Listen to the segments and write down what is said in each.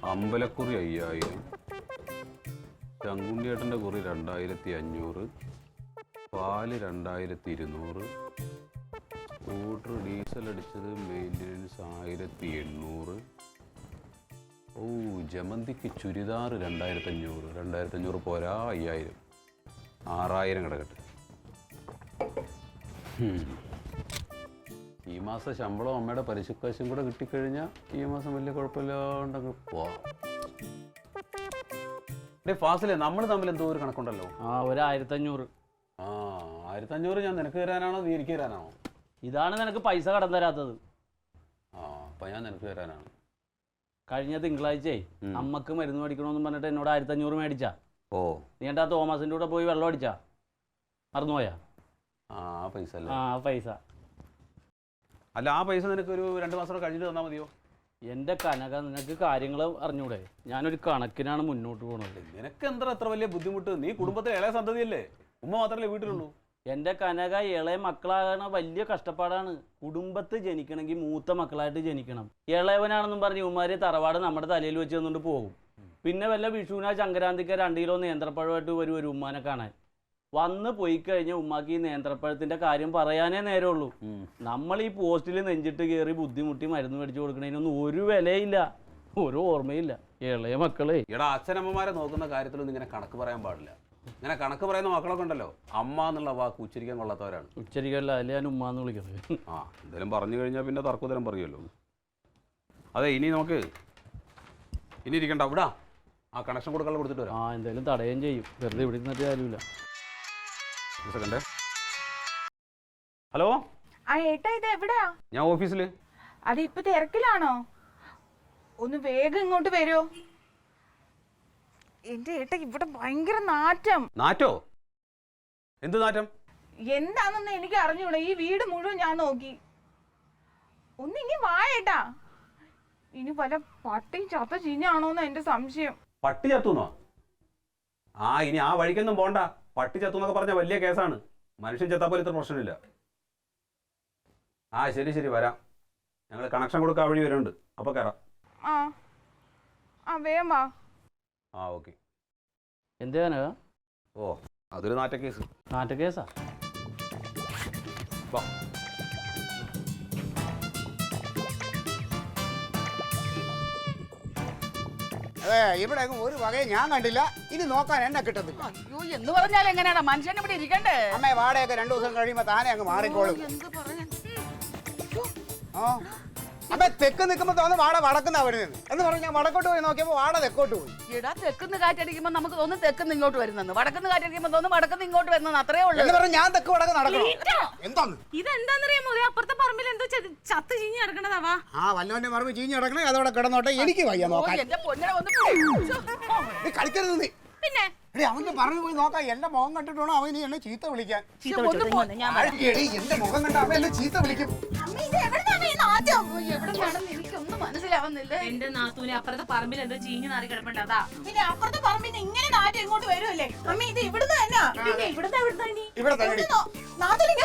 അമ്പലക്കുറി 5000, ചങ്കുണ്ണിയേട്ടൻ്റെ കുറി 2500, പാല് 2200, scooter diesel അടിച്ചത് മെയിൻ്റനൻസ് 1800. ഓ, ജമന്തിക്ക് ചുരിദാർ 2500. 2500 പോരാ, 5000. 6000 കിടക്കട്ടെ. ഈ മാസം ശമ്പളം അമ്മയുടെ പലിശക്കാശും കൂടെ കിട്ടിക്കഴിഞ്ഞാൽ ഈ മാസം വലിയ കുഴപ്പമില്ലാണ്ടങ്ങ് പോവാം. ഫാസിലെ നമ്മൾ തമ്മിൽ എന്തോ ഒരു കണക്കുണ്ടല്ലോ. ഒരു 1500. 1500 ഞാൻ നിനക്ക് തരാനാണോ നീ എനിക്ക് തരാനാണോ? ഇതാണ് നിനക്ക് പൈസ കടം തരാത്തത്. അപ്പം ഞാൻ നിനക്ക് തരാനാണ്. കഴിഞ്ഞ തിങ്കളാഴ്ചയെ അമ്മക്ക് മരുന്ന് മേടിക്കണമെന്ന് പറഞ്ഞിട്ട് എന്നോട് 1500 മേടിച്ചാ. ഓ, നീ എന്താ തോമസിൻ്റെ കൂടെ പോയി വെള്ളം അടിച്ചാ? മറന്നുപോയാ? പൈസ അല്ല. പൈസ അല്ല, ആ പൈസ നിനക്ക് ഒരു 2 മാസം കഴിഞ്ഞിട്ട് തന്നാൽ മതിയോ? എൻ്റെ കനക, നിനക്ക് കാര്യങ്ങൾ അറിഞ്ഞൂടെ? ഞാനൊരു കണക്കിനാണ് മുന്നോട്ട് പോകണത്. നിനക്ക് എന്താ അത്ര വലിയ ബുദ്ധിമുട്ട്? നീ കുടുംബത്തിലെ ഇളയ സന്തതിയല്ലേ? ഉമ്മ മാത്രമല്ലേ വീട്ടിലുള്ളൂ. എൻ്റെ കനക, ഇളയ മക്കളാകണ വലിയ കഷ്ടപ്പാടാണ്. കുടുംബത്ത് ജനിക്കണമെങ്കിൽ മൂത്ത മക്കളായിട്ട് ജനിക്കണം. ഇളയവനാണെന്നും പറഞ്ഞ് ഉമ്മാര് തറവാട് നമ്മുടെ തലയിൽ വെച്ച് തന്നുകൊണ്ട് പോകും. പിന്നെ വല്ല വിഷുവിനാ സംക്രാന്തിക്ക് 2 കിലോ നേന്ത്രപ്പഴമായിട്ട് വരും ഉമ്മാനെ കാണാൻ. വന്ന് പോയി കഴിഞ്ഞാൽ ഉമ്മാക്ക് ഈ നേന്ത്രപ്പഴത്തിന്റെ കാര്യം പറയാനേ നേരമുള്ളൂ. നമ്മൾ ഈ പോസ്റ്റിൽ നെഞ്ചിട്ട് കയറി ബുദ്ധിമുട്ടി മരുന്ന് മേടിച്ചു കൊടുക്കണതിനൊന്നും ഒരു വിലയില്ല, ഒരു ഓർമ്മയില്ല. ഇളയ മക്കളെ, എടാ, അച്ഛനമ്മമാരെ നോക്കുന്ന കാര്യത്തിലൊന്നും ഇങ്ങനെ കണക്ക് പറയാൻ പാടില്ല. ഇങ്ങനെ കണക്ക് പറയുന്ന മക്കളൊക്കെ ഉണ്ടല്ലോ, അമ്മ എന്നുള്ള വാക്ക് ഉച്ചരിക്കാൻ കൊള്ളാത്തവരാണ്. ഉച്ചരിക്കല്ല, അല്ലേ ഞാൻ ഉമ്മാന്ന് വിളിക്കുന്നത്. എന്തായാലും പറഞ്ഞു കഴിഞ്ഞാൽ പിന്നെ തർക്കുത്തരം പറയുമല്ലോ. അതെ, ഇനി നമുക്ക് ഇനി ഇരിക്കണ്ട, വിടാ. ആ കണക്ഷൻ കൊടുക്കാൻ കൊടുത്തിട്ട് വരാം. എന്തായാലും തടയുകയും ചെയ്യും, വെറുതെ ഇവിടെ നിന്നിട്ട് കാര്യമില്ല. സെക്കൻഡ്. ഹലോ. ഏട്ടാ, ഇത് എവിടെയാ? ഞാൻ ഓഫീസില്. അത് ഇപ്പൊ തിരക്കിലാണോ? ഒന്ന് വേഗം ഇങ്ങോട്ട് വരുമോ? എന്റെ ഏട്ടാ, ഇവിടെ ഭയങ്കര നാറ്റം. നാറ്റോ? എന്ത് നാറ്റം? എന്താണെന്ന് എനിക്ക് അറിഞ്ഞൂടാ. ഈ വീട് മുഴുവൻ ഞാൻ നോക്കി. ഒന്നിങ്ങി വായേട്ടാ. ഇനി പല പട്ടിയും ചത്ത ചീഞ്ഞാണോന്ന് എന്റെ സംശയം. പട്ടി ചത്തുന്നോ? ഇനി ആ വഴിക്കൊന്നും പോണ്ട. പട്ടി ചത്തുന്നൊക്കെ പറഞ്ഞ വലിയ കേസാണ്. മനുഷ്യൻ ചത്താ പോലെ ഇത്ര പ്രശ്നമില്ല. ശരി ശരി, വരാം. ഞങ്ങൾ കണക്ഷൻ കൊടുക്കാൻ വഴി വരുന്നുണ്ട്. അപ്പൊ കയറാം. വേഗം വാ. ഓക്കെ. എന്താണ്? അതൊരു നാറ്റക്കേസ്. നാറ്റക്കേസാ? അതെ, ഇവിടെ ഒരു വകയും ഞാൻ കണ്ടില്ല. ഇനി നോക്കാൻ എന്നെ കിട്ടത്തില്ല. അയ്യോ, എന്ന് പറഞ്ഞാൽ എങ്ങനെയാണ് മനുഷ്യൻ ഇവിടെ ഇരിക്കണ്ടേ? അമ്മേ, വാടകയൊക്കെ 2 ദിവസം കഴിയുമ്പോ താനെ അങ്ങ് മാറിക്കോളും. അമ്മ, തെക്ക് നിൽക്കുമ്പോ തോന്നുന്നു വാട വടക്കുന്ന വരുന്നത് എന്ന് പറഞ്ഞ് ഞാൻ വടക്കോട്ട് പോയി നോക്കിയപ്പോ വാട തെക്കോട്ട് പോയി. എടാ, തെക്കുന്ന് കാറ്റടിക്കുമ്പോ നമുക്ക് തോന്നുന്നു തെക്കുന്ന് ഇങ്ങോട്ട് വരുന്നെന്ന്, വടക്കുന്ന് കാറ്റടിക്കുമ്പോ തോന്നുന്നു വടക്കുന്ന് ഇങ്ങോട്ട് വരുന്നെന്ന്. അത്രേ ഉള്ളൂ. എന്ന് പറഞ്ഞ് ഞാൻ തെക്ക് വടക്ക് നടക്കണം. എന്താണ് ഇതെന്താന്നറിയാമോ? അപ്പുറത്തെ പറമ്പിൽ എന്തോ ചത്ത് ചീഞ്ഞ് കിടക്കണതാവാ. വല്ലവന്റെ പറമ്പ് ചീഞ്ഞ് കിടക്കണേ, അതോടെ കിടന്നോട്ടെ. എനിക്ക് വയ്യ നോക്കാൻ. എന്റെ പൊന്നിനെ ഒന്ന് കളിക്കരുത് നീ. പിന്നെ അവന്റെ പറമ്പ് പോയി നോക്കാം. എന്റെ മുഖം കണ്ടിട്ട് വേണം അവൻ എന്നെ ചീത്ത വിളിക്കാൻ. എന്റെ മുഖം കണ്ട അവൻ എന്നെ ചീത്ത വിളിക്കും. എനിക്കൊന്നും മനസ്സിലാവുന്നില്ല. എന്റെ നാത്തൂനെ അപ്പുറത്തെ പറമ്പിൽ എന്തോ ചീഞ്ഞ് നാറി കിടപ്പുണ്ട്. അതാ പിന്നെ അപ്പുറത്തെ പറമ്പിൽ ഇങ്ങനെ നാറ്റം ഇങ്ങോട്ട് വരുമല്ലേ അമ്മ? ഇത് ഇവിടുന്ന് തന്നെ. ഇവിടെ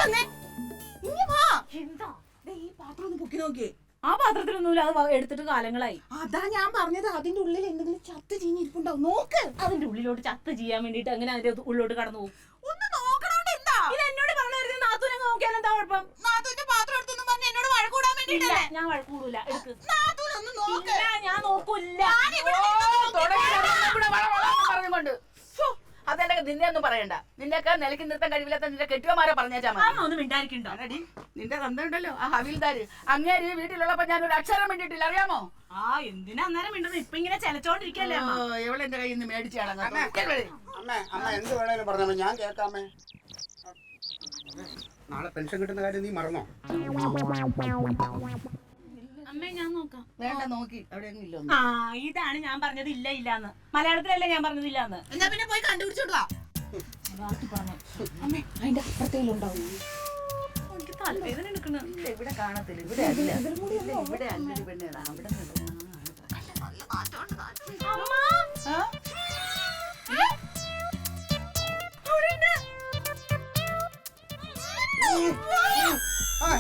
തന്നെ എന്താ ഈ പാത്രം ഒന്ന് പൊക്കി നോക്കിയേ. ആ പാത്രത്തിലൊന്നുമില്ല, അത് എടുത്തിട്ട് കാലങ്ങളായി. അതാ ഞാൻ പറഞ്ഞത്, അതിന്റെ ഉള്ളിൽ എന്തെങ്കിലും ചത്ത് ചീഞ്ഞിരിപ്പുണ്ടാവും. നോക്ക്. അതിന്റെ ഉള്ളിലോട്ട് ചത്ത് ചെയ്യാൻ വേണ്ടിട്ട് എങ്ങനെ അതിന്റെ ഉള്ളിലോട്ട് കടന്നു പോകും? ഒന്ന് നോക്കണോണ്ട് എന്താ ഇത് എന്നോട് പറഞ്ഞു? നാത്തൂനെ നോക്കിയാൽ എന്താ കുഴപ്പം? നാത്തൂന്റെ പാത്രം എടുത്തൊന്നും പറഞ്ഞ് എന്നോട് വഴക്കൂടാൻ വേണ്ടിട്ടല്ലേ? ഞാൻ വഴക്കൂടൂല. എടുക്ക്. നാത്തൂനൊന്ന് നോക്ക്. ഞാൻ നോക്കൂല്ല. പറഞ്ഞുകൊണ്ട് അതെന്റെ നിന്നെ ഒന്നും പറയണ്ട. നിന്നെയൊക്കെ നിലയ്ക്ക് നിർത്താൻ കഴിവില്ലാത്ത നിന്റെ കെട്ടിയോമാരെ പറഞ്ഞേച്ചാ മതി. ഒന്നും മിണ്ടായിരിക്കണ്ടോ? നിന്റെ തന്തയുണ്ടല്ലോ ആ ഹവിൽദാര്, അങ്ങേര് ഈ വീട്ടിലുള്ളപ്പോ ഞാൻ ഒരു അക്ഷരം വേണ്ടിയിട്ടില്ല, അറിയാമോ? എന്തിനാ അന്നേരം മിണ്ടുന്നത്? ഇപ്പൊ ഇങ്ങനെ ചെലച്ചോണ്ടിരിക്കല്ലേ? എവിടെ എന്റെ കയ്യിൽ നിന്ന് മേടിച്ചാണ്. അമ്മ എന്ത് വേണേലും പറഞ്ഞോ, ഞാൻ കേൾക്കാമേ. നാളെ പെൻഷൻ കിട്ടുന്ന കാര്യം നീ മറന്നോ? അമ്മേ, ഞാൻ നോക്കാം. വേണ്ട, നോക്കി അവിടെ ഇല്ല. ഇതാണ് ഞാൻ പറഞ്ഞത് ഇല്ല ഇല്ലാന്ന്. മലയാളത്തിലല്ലേ ഞാൻ പറഞ്ഞതില്ലാന്ന്? എന്നാ പിന്നെ പോയി കണ്ടുപിടിച്ചോണ്ടാ. അമ്മേ, അതിന്റെ അപ്പുറത്തേലുണ്ടാവും. എനിക്ക് തലവേദന എടുക്കണം. ഇവിടെ കാണത്തില്ല. ഇവിടെ അല്ല, ഇവിടെ അല്ലൊരു പെണ്ണേടാ. അവിടെ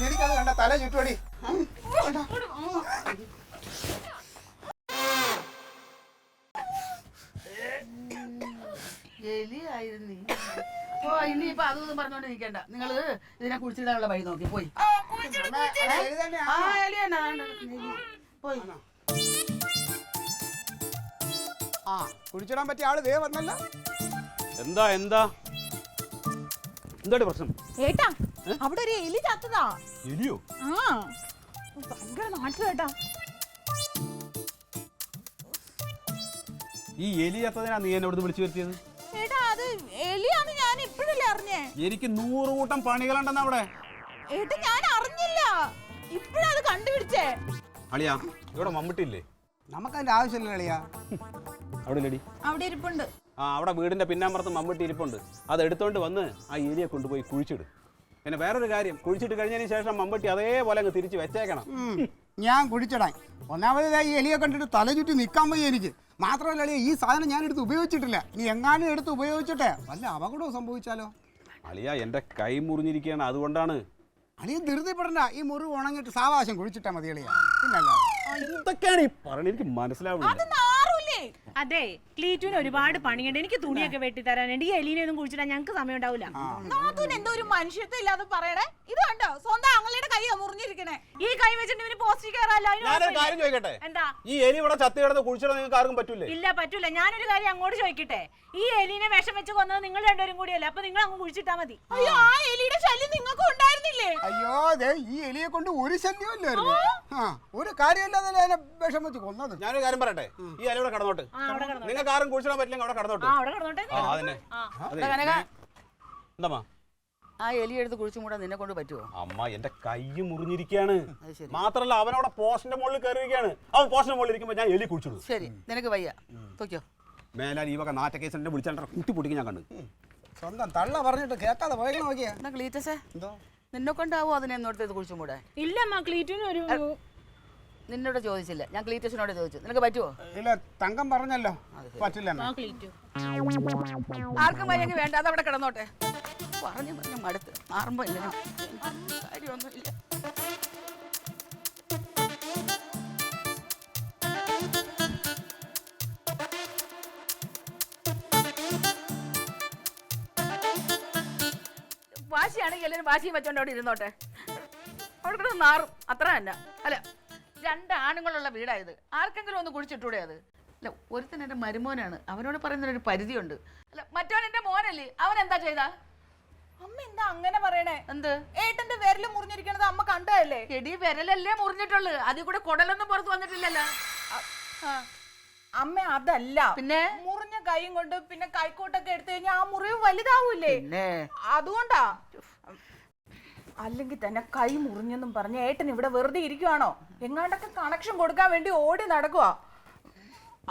എനിക്കത് കണ്ട തല ചുറ്റുപടി. ആയിരുന്നു. ഓ ഇനിയിപ്പൊ അതൊന്നും പറഞ്ഞോണ്ട് നിൽക്കണ്ട. നിങ്ങള് ഇതിനെ കുഴിച്ചിടാനുള്ള വഴി നോക്കി പോയി. ആ എലി തന്നെ പോയി. ആ കുഴിച്ചിടാൻ പറ്റിയ ആള് ദേ വന്നല്ലോ. എന്താ എന്താണ് പ്രശ്നം? ഏട്ടാ അവിടെ ഒരു എലി ചത്തതാ. എലിയോ? ആ ഭയങ്കര നാട്ടിൽ ഏട്ടാ. ഈ എലി ചത്തതിനാ നീ എന്നെ ഇവിടുന്ന് വിളിച്ചു വരുത്തിയത്? ഏട്ടാ അത് എലിയാന്ന് ഞാൻ ഇപ്പോഴല്ലേ അറിഞ്ഞേ. എനിക്ക് 100 കൂട്ടം പണികളുണ്ടെന്ന് അവിടെ. ഏട്ടാ ഞാൻ അറിഞ്ഞില്ല, ഇപ്പഴത് കണ്ടുപിടിച്ചേ. അളിയാ ഇവിടെ മമ്മൂട്ടിയില്ലേ? നമുക്കതിന്റെ ആവശ്യമില്ല കളിയാ. അവിടെ ഇല്ലടി. അവിടെ ഇരിപ്പുണ്ട്. ആ അവിടെ വീടിന്റെ പിന്നാമ്പുറത്ത് മമ്മൂട്ടി ഇരിപ്പുണ്ട്. അത് എടുത്തോണ്ട് വന്ന് ആ എലിയെ കൊണ്ടുപോയി കുഴിച്ചിട്. പിന്നെ വേറൊരു കാര്യം, കുഴിച്ചിട്ട് കഴിഞ്ഞതിന് ശേഷം മമ്മൂട്ടി അതേപോലെ അങ്ങ് തിരിച്ച് വെച്ചേക്കണം. ഞാൻ കുഴിച്ചിടാൻ ഒന്നാമത് ഈ എലിയെ കണ്ടിട്ട് തല ചുറ്റി നിൽക്കാൻ വയ്യ എനിക്ക്. മാത്രമല്ല അളിയ ഈ സാധനം ഞാൻ എടുത്ത് ഉപയോഗിച്ചിട്ടില്ല. നീ എങ്ങാനും എടുത്ത് ഉപയോഗിച്ചിട്ടെ വല്ല അപകടവും സംഭവിച്ചാലോ? അളിയ എന്റെ കൈ മുറിഞ്ഞിരിക്കുകയാണ്, അതുകൊണ്ടാണ്. അളിയ ധൃതിപ്പെടണ്ട, ഈ മുറിവ് ഉണങ്ങിട്ട് സാവകാശം കുഴിച്ചിട്ടാ മതി അളിയ. പിന്നല്ല എന്തൊക്കെയാണ് ഈ പറയുന്നത് എനിക്ക് മനസ്സിലാവുന്നില്ല. അതെ ക്ലീറ്റുവിന് ഒരുപാട് പണിയുണ്ട്. എനിക്ക് തുണിയൊക്കെ വെട്ടി തരാനുണ്ട്. ഈ എലീനെ ഒന്നും കുഴിച്ചിടാൻ ഞങ്ങൾക്ക് സമയം ഉണ്ടാവില്ല. എന്തോ ഒരു മനുഷ്യത്വം ഇല്ലാതെ പറയണേ. ഇത് കണ്ടോ സ്വന്തം അങ്ങളുടെ കൈ മുറിഞ്ഞിരിക്കണേ. ഈ കൈ വെച്ചിട്ട് ഇവന് പോസ്റ്റ് കയറാലോ. ഞാനൊരു കാര്യം ചോദിക്കട്ടെ? എന്താ? ഈ എലി ഇവിടെ ചത്തി കിടന്ന് കുഴിച്ചിടാൻ നിങ്ങൾക്ക് ആർക്കും പറ്റൂലേ? ഇല്ല പറ്റൂല. ഞാനൊരു കാര്യം അങ്ങോട്ട് ചോദിക്കട്ടെ. ഈ എലീനെ വിഷം വെച്ച് കൊന്നത് നിങ്ങൾ രണ്ടുപേരും കൂടിയല്ലേ? അപ്പൊ നിങ്ങൾ അങ്ങ് കുഴിച്ചിട്ടാ മതി. അയ്യോ ആ എലിയുടെ ശല്യം നിങ്ങൾക്ക് ഉണ്ടായിരുന്നില്ലേ? അയ്യോ ദേ ഈ എലിയെ കൊണ്ട് ഒരു ശല്യമില്ലായിരുന്നു. ഒരു കാര്യമില്ലാതെ അതിനെ വിഷം വെച്ച് കൊന്നത്. ഞാനൊരു കാര്യം പറയട്ടെ, ഈ എലി ഇവിടെ കടന്നോട്ട്. നിങ്ങൾക്ക് ആരും കുഴിച്ചിടാൻ പറ്റില്ലെങ്കിൽ അവിടെ കടന്നോട്ട്. എന്താ ആ എലി എടുത്ത് കുഴിച്ചു മൂടാൻ നിന്നെ കൊണ്ട് പറ്റുമോ? അമ്മ എന്റെ കൈ മുറിഞ്ഞിരിക്കുകയാണ്. മാത്രല്ല അവനവിടെ പോസ്റ്റിന്റെ മുകളിൽ കയറിയിരിക്കുകയാണ്. അവൻ പോസ്റ്റിന്റെ മുകളിൽ ഇരിക്കുമ്പോ ഞാൻ എലി കുഴിച്ചിടും. ശരി നിനക്ക് വയ്യ തോക്കിയോ. മേലാൽ ഈ വക നാറ്റ കേസ് എന്നെ വിളിച്ചാൽ കുട്ടി പൊട്ടിക്ക് ഞാൻ കണ്ടു. സ്വന്തം തള്ള പറഞ്ഞിട്ട് കേൾക്കാതെ പോയി നോക്കിയാ. എന്നാ ക്ലീറ്റസേ എന്തോ നിന്നെ കൊണ്ടാവോ അതിനെ എന്നോടത്ത് കുഴിച്ചു മൂടാൻ? ഇല്ല ക്ലീറ്റുവിന് ഒരു നിന്നോട് ചോദിച്ചില്ല, ഞാൻ ക്ലീറ്റസിനോട് ചോദിച്ചു. നിനക്ക് പറ്റുമോ? ഇല്ല തങ്കം പറഞ്ഞല്ലോ പറ്റില്ല. ആർക്കും വയ്യെങ്കിൽ വേണ്ട, അതവിടെ കിടന്നോട്ടെ. പറഞ്ഞു മടുത്ത് മാറുമ്പോ ഇല്ല കാര്യമൊന്നുമില്ല. വാശിയാണെങ്കിൽ എല്ലാവരും വാശിയും വെച്ചോണ്ട് അവിടെ ഇരുന്നോട്ടെ. അവിടെ കിടന്ന് നാറും അത്ര തന്നെ. അല്ല 2 ആണുങ്ങളുള്ള വീടായത്. ആർക്കെങ്കിലും ഒന്ന് കുഴിച്ചിട്ടൂടെ അത്? അല്ല ഒരുത്തൻ എൻ്റെ മരുമോനാണ്, അവനോട് പറയുന്നതിനൊരു പരിധിയുണ്ട്. അല്ല മറ്റവൻ എൻ്റെ മോനല്ലേ, അവൻ എന്താ ചെയ്താ? അമ്മ എന്താ അങ്ങനെ പറയണേ? എന്ത്? ഏട്ടന്റെ വിരല് മുറിഞ്ഞിരിക്കണത് അമ്മ കണ്ടതല്ലേ? എടി വിരലല്ലേ മുറിഞ്ഞിട്ടുള്ളു, അതിൽ കൂടെ കുടലൊന്നും പുറത്ത് വന്നിട്ടില്ലല്ലോ. അമ്മ അതല്ല, പിന്നെ മുറിഞ്ഞ കൈയും കൊണ്ട് പിന്നെ കൈക്കോട്ടൊക്കെ എടുത്തു കഴിഞ്ഞാൽ ആ മുറിവ് വലുതാവൂലേ, അതുകൊണ്ടാ. അല്ലെങ്കിൽ തന്നെ കൈ മുറിഞ്ഞെന്നും പറഞ്ഞ ഏട്ടൻ ഇവിടെ വെറുതെ ഇരിക്കുവാണോ? എങ്ങാണ്ടൊക്കെ കണക്ഷൻ കൊടുക്കാൻ വേണ്ടി ഓടി നടക്കുക.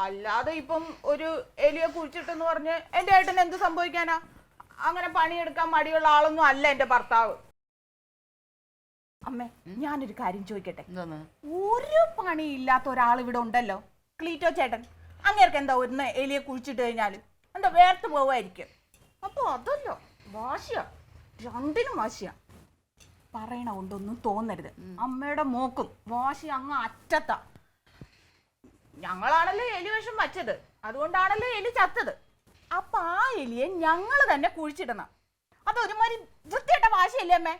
അല്ലാതെ ഇപ്പം ഒരു എലിയെ കുഴിച്ചിട്ടെന്ന് പറഞ്ഞ് എന്റെ ഏട്ടൻ എന്ത് സംഭവിക്കാനാ? അങ്ങനെ പണിയെടുക്കാൻ മടിയുള്ള ആളൊന്നും അല്ല എന്റെ ഭർത്താവ്. അമ്മേ ഞാനൊരു കാര്യം ചോദിക്കട്ടെ, ഒരു പണിയില്ലാത്ത ഒരാൾ ഇവിടെ ഉണ്ടല്ലോ, ക്ലീറ്റോ ചേട്ടൻ. അങ്ങേർക്ക് എന്താ ഒന്ന് എലിയെ കുഴിച്ചിട്ട് കഴിഞ്ഞാല് എന്താ വേർത്ത് പോവായിരിക്കും? അപ്പൊ അതല്ലോ വാശിയാ, രണ്ടിനും വാശിയാ. പറയണ കൊണ്ടൊന്നും തോന്നരുത്. അമ്മയുടെ മോക്കും വാശി അങ്ങ് അറ്റത്താ. ഞങ്ങളാണല്ലോ എലി വിഷം വച്ചത്, അതുകൊണ്ടാണല്ലോ എലി ചത്തത്. അപ്പൊ ആ എലിയെ ഞങ്ങൾ തന്നെ കുഴിച്ചിടണം. അതൊരുമാതിരി വൃത്തിയായിട്ട വാശിയല്ലേ അമ്മേ?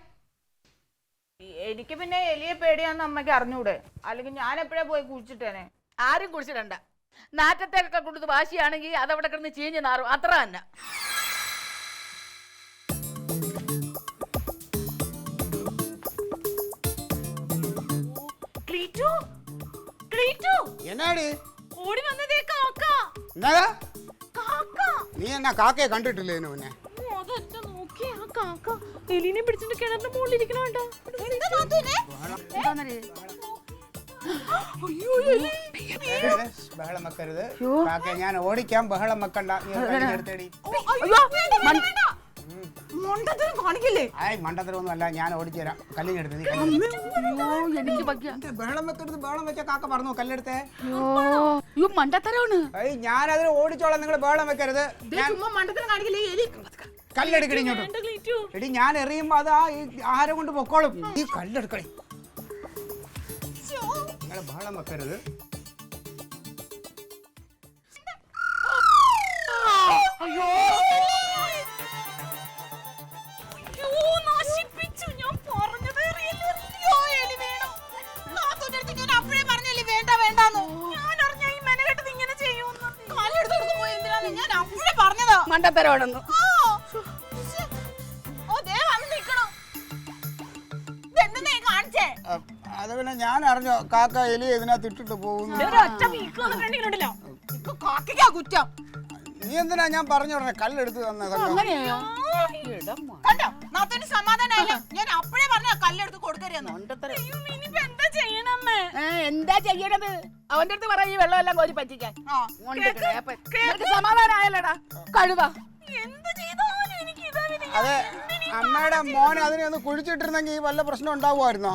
എനിക്ക് പിന്നെ എലിയെ പേടിയാന്ന് അമ്മയ്ക്ക് അറിഞ്ഞൂടെ? അല്ലെങ്കിൽ ഞാൻ എപ്പോഴേ പോയി കുഴിച്ചിട്ടേനെ. ആരും കുഴിച്ചിടണ്ട. നാറ്റത്തേക്കൊക്കെ കൊടുത്ത് വാശിയാണെങ്കിൽ അതവിടെ കിടന്ന് ചീഞ്ഞ് നാറും അത്ര തന്നെ. എന്നാടി ഓടി വന്നതേ കാക്ക. നീ എന്നാ കാക്കയെ കണ്ടിട്ടില്ലേ പിന്നെ? അതൊറ്റ നോക്കി ആ കാക്ക എലിനെ പിടിച്ചിട്ട് കിണറിന്റെ മുകളിൽ ഇരിക്കണോട്ടോ. ബഹളം വെക്കരുത് കാക്കയെ, ഞാൻ ഓടിക്കാൻ ബഹളം വെക്കണ്ട. മണ്ടത്തരമൊന്നും അല്ല, ഞാൻ ഓടിച്ചു തരാം. കല്ലിനെടുത്ത് ബഹളം വെക്കരുത്. ബഹളം വെച്ച കാക്ക പറഞ്ഞു കല്ലെടുത്തേ. മണ്ടത്തരമാണ്. ഞാനതിന് ഓടിച്ചോളാം, നിങ്ങൾ ബഹളം വെക്കരുത്. കല്ലെടുക്കടി ഇങ്ങോട്ട്. എടി ഞാൻ എറിയുമ്പോ അത് ആ ആഹാരം കൊണ്ട് പൊക്കോളും. ഈ കല്ലെടുക്കടി. നിങ്ങൾ ബഹളം വെക്കരുത്. അയ്യോ മണ്ടത്തരമാണെന്ന്. അത് പിന്നെ ഞാൻ അറിഞ്ഞോ കാക്ക എലി ഇതിനകത്ത് ഇട്ടിട്ട് പോകുന്നു. ഒറ്റ വീക്കൊന്നും കണ്ടിട്ടുണ്ടല്ലോ. കുറ്റം നീ എന്തിനാ ഞാൻ പറഞ്ഞു പറഞ്ഞ കല്ലെടുത്ത് തന്നെ അങ്ങനെയാ? കണ്ടോ നാത്തോന് സമാധാനമല്ല. ഞാൻ അപ്പഴേ പറഞ്ഞ കല്ലെടുത്ത് കൊടുക്കരുതെന്ന്. എന്താ ചെയ്യണമ്മേ? എന്താ ചെയ്യണത്? അവന്റെ അടുത്ത് പറ ഈ വെള്ളം എല്ലാം കോരി പറ്റിക്കാൻ. സമാധാനായല്ലടാ കഴുത. എന്ത് ചെയ്താലും എനിക്ക് ഇതാ വിധി. അതെ അമ്മയുടെ മോൻ അതിനെ ഒന്ന് കുഴിച്ചിട്ടിരുന്നെങ്കിൽ ഈ വല്ല പ്രശ്നം ഉണ്ടാവുമായിരുന്നോ?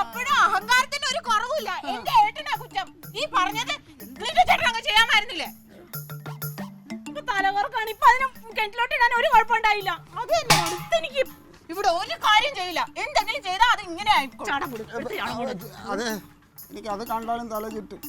അപ്പോഴും അഹങ്കാരത്തിന് ഒരു കുറവില്ല. എന്റെ ഏട്ടനാ കുറ്റം. ഈ പറഞ്ഞത് ക്ലീറ്റോ ചേട്ടൻ അങ്ങ് ചെയ്യാമായിരുന്നില്ലേ? തലകറക്കാണ്. ഇപ്പൊ അതിന് കിണറ്റിലോട്ട് ഇടാൻ ഒരു കുഴപ്പമുണ്ടായില്ല. അതെന്നെ എനിക്ക് ഇവിടെ ഒരു കാര്യം ചെയ്യില്ല. എന്തെങ്കിലും ചെയ്താൽ അത് ഇങ്ങനെ ആയിക്കോളും. അതെ എനിക്ക് അത് കണ്ടാലും തല ചുറ്റും.